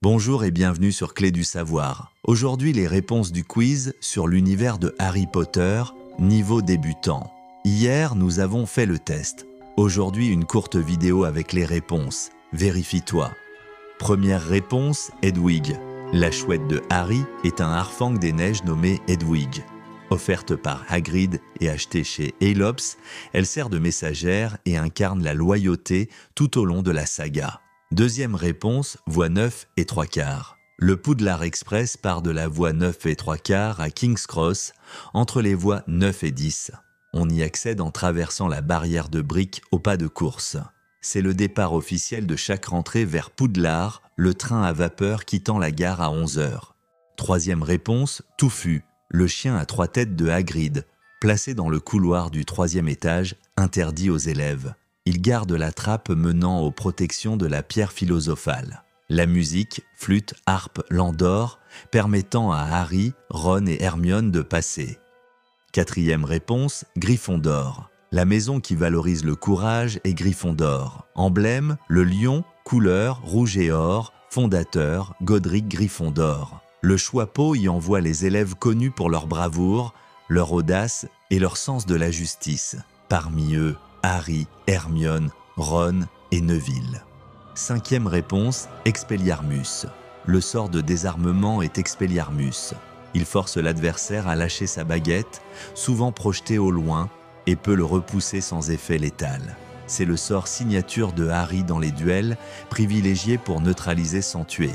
Bonjour et bienvenue sur Clé du Savoir. Aujourd'hui, les réponses du quiz sur l'univers de Harry Potter, niveau débutant. Hier, nous avons fait le test. Aujourd'hui, une courte vidéo avec les réponses. Vérifie-toi. Première réponse, Hedwig. La chouette de Harry est un harfang des neiges nommé Hedwig. Offerte par Hagrid et achetée chez Aelops, elle sert de messagère et incarne la loyauté tout au long de la saga. Deuxième réponse, voie 9 et 3/4. Le Poudlard Express part de la voie 9 et 3/4 à King's Cross, entre les voies 9 et 10. On y accède en traversant la barrière de briques au pas de course. C'est le départ officiel de chaque rentrée vers Poudlard, le train à vapeur quittant la gare à 11h. Troisième réponse, Touffu, le chien à 3 têtes de Hagrid, placé dans le couloir du 3e étage, interdit aux élèves. Il garde la trappe menant aux protections de la pierre philosophale. La musique, flûte, harpe, l'andore, permettant à Harry, Ron et Hermione de passer. Quatrième réponse, Gryffondor. La maison qui valorise le courage est Gryffondor. Emblème, le lion, couleur, rouge et or, fondateur, Godric Gryffondor. Le Choixpeau y envoie les élèves connus pour leur bravoure, leur audace et leur sens de la justice. Parmi eux, Harry, Hermione, Ron et Neville. Cinquième réponse, Expelliarmus. Le sort de désarmement est Expelliarmus. Il force l'adversaire à lâcher sa baguette, souvent projetée au loin, et peut le repousser sans effet létal. C'est le sort signature de Harry dans les duels, privilégié pour neutraliser sans tuer.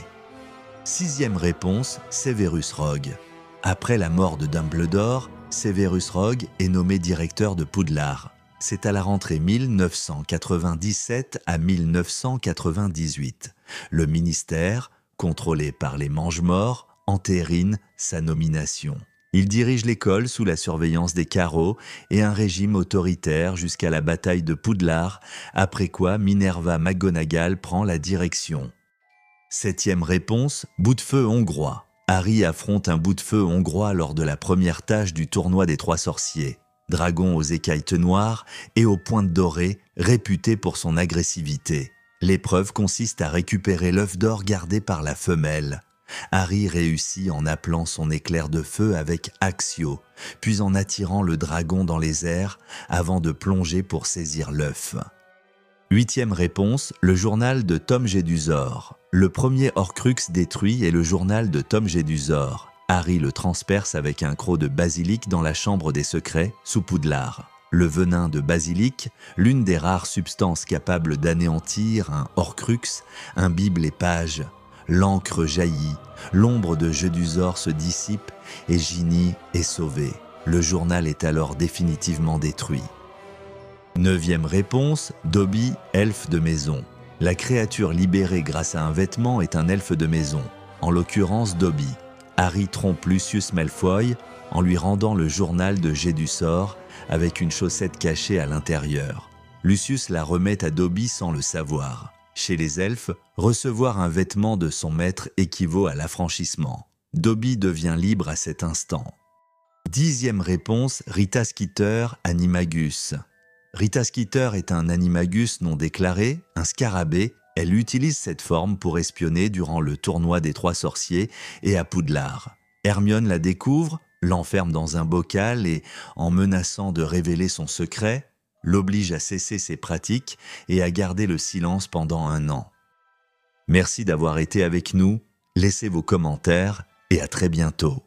Sixième réponse, Severus Rogue. Après la mort de Dumbledore, Severus Rogue est nommé directeur de Poudlard. C'est à la rentrée 1997 à 1998. Le ministère, contrôlé par les Mangemorts, entérine sa nomination. Il dirige l'école sous la surveillance des Carreaux et un régime autoritaire jusqu'à la bataille de Poudlard, après quoi Minerva McGonagall prend la direction. Septième réponse, bout de feu hongrois. Harry affronte un bout de feu hongrois lors de la première tâche du tournoi des 3 sorciers. Dragon aux écailles noires et aux pointes dorées, réputé pour son agressivité. L'épreuve consiste à récupérer l'œuf d'or gardé par la femelle. Harry réussit en appelant son éclair de feu avec Accio, puis en attirant le dragon dans les airs avant de plonger pour saisir l'œuf. Huitième réponse, le journal de Tom Jedusor. Le premier Horcrux détruit est le journal de Tom Jedusor. Harry le transperce avec un croc de basilic dans la chambre des secrets, sous Poudlard. Le venin de basilic, l'une des rares substances capables d'anéantir un Horcrux, imbibe les pages. L'encre jaillit, l'ombre de Jedusor se dissipe et Ginny est sauvée. Le journal est alors définitivement détruit. Neuvième réponse, Dobby, elfe de maison. La créature libérée grâce à un vêtement est un elfe de maison, en l'occurrence Dobby. Harry trompe Lucius Malfoy en lui rendant le journal de Jedusor avec une chaussette cachée à l'intérieur. Lucius la remet à Dobby sans le savoir. Chez les elfes, recevoir un vêtement de son maître équivaut à l'affranchissement. Dobby devient libre à cet instant. Dixième réponse, Rita Skeeter, Animagus. Rita Skeeter est un animagus non déclaré, un scarabée. Elle utilise cette forme pour espionner durant le tournoi des 3 sorciers et à Poudlard. Hermione la découvre, l'enferme dans un bocal et, en menaçant de révéler son secret, l'oblige à cesser ses pratiques et à garder le silence pendant 1 an. Merci d'avoir été avec nous, laissez vos commentaires et à très bientôt.